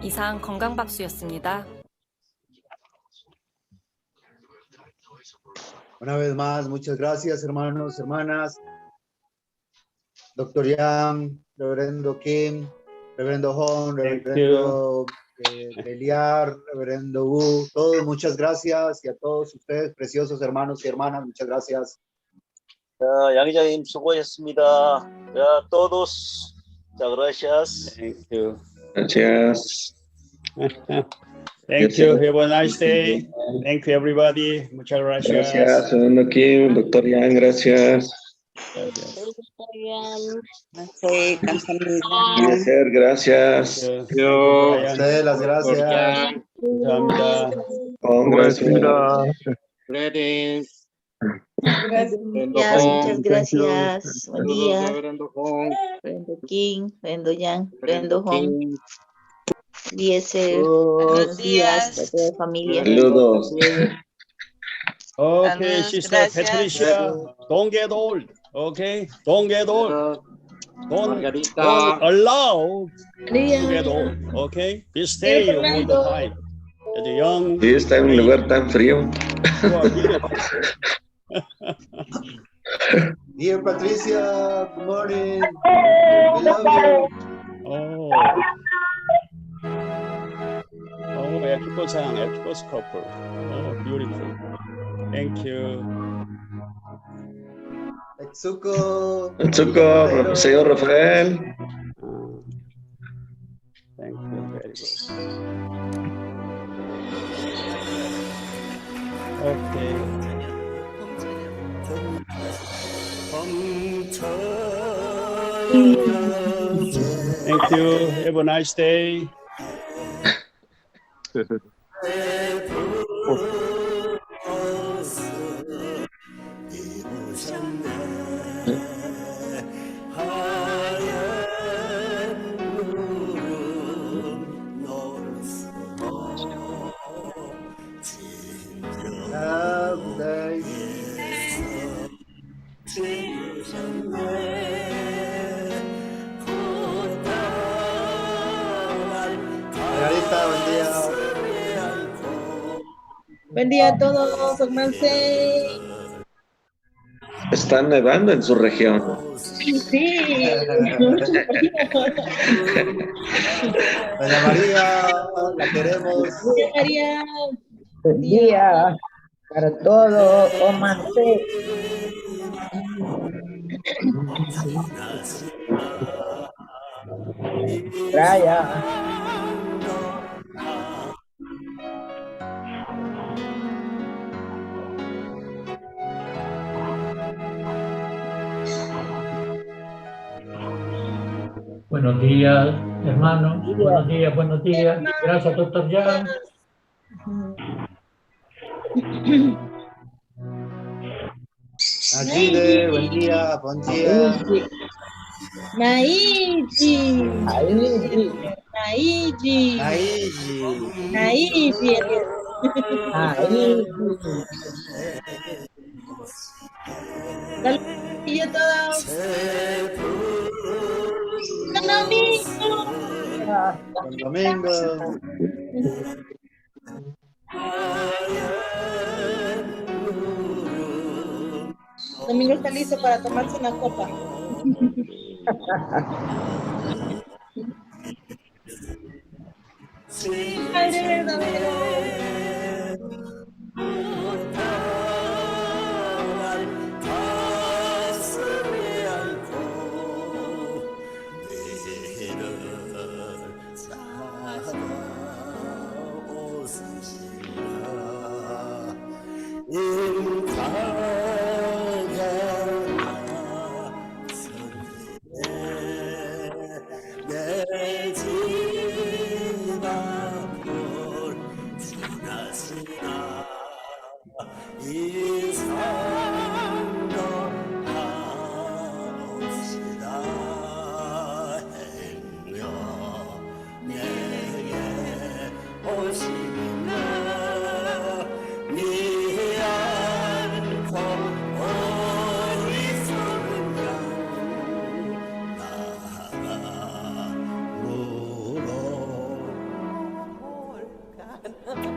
이상 건강박수였습니다. Una vez más, muchas gracias, hermanos, hermanas. Doctor Yang, Reverendo Kim, Reverendo Hong, Reverendo Beliar, Reverendo Wu, todos, muchas gracias. Y a todos ustedes, preciosos hermanos y hermanas, muchas gracias. 자, 양의장님 수고하셨습니다. 자, todos. 자, gracias. Thank you. Gracias. Thank you. Have a nice day. Thank you, everybody. Muchas gracias. Gracias, Reverendo Kim, Doctor Yang, gracias. Gracias, gracias. A ustedes las gracias. 감사합니다. Gracias. Greetings. Muchas gracias. Buen día. Reverendo King, Reverendo Yang, Reverendo Hong. Buenos días a toda la familia. Saludos. Okay, Sister Patricia, don't get old. Okay, don't get old. Don't allow to get old. Okay, you stay all the time. As a young. Sí, está en un lugar tan frío. Dear Patricia, good morning. We love you. Oh, Epicos couple. Oh, beautiful. Thank you. Etsuko, señor Rafael. Thank you, very good. Okay. Thank you. Have a nice day. Buen día a todos, hermanos. Está nevando en su región. Sí. Doña María, la queremos. Doña María. Buen día para todos, Omance. Raya. Buenos días, hermanos. Buenos días. Gracias, doctor Yang. Ajide, buen día, buen día. Naiji. Y a todos. Buen domingo. Domingo está listo para tomarse una copa. Ay, de verdad, de verdad. 나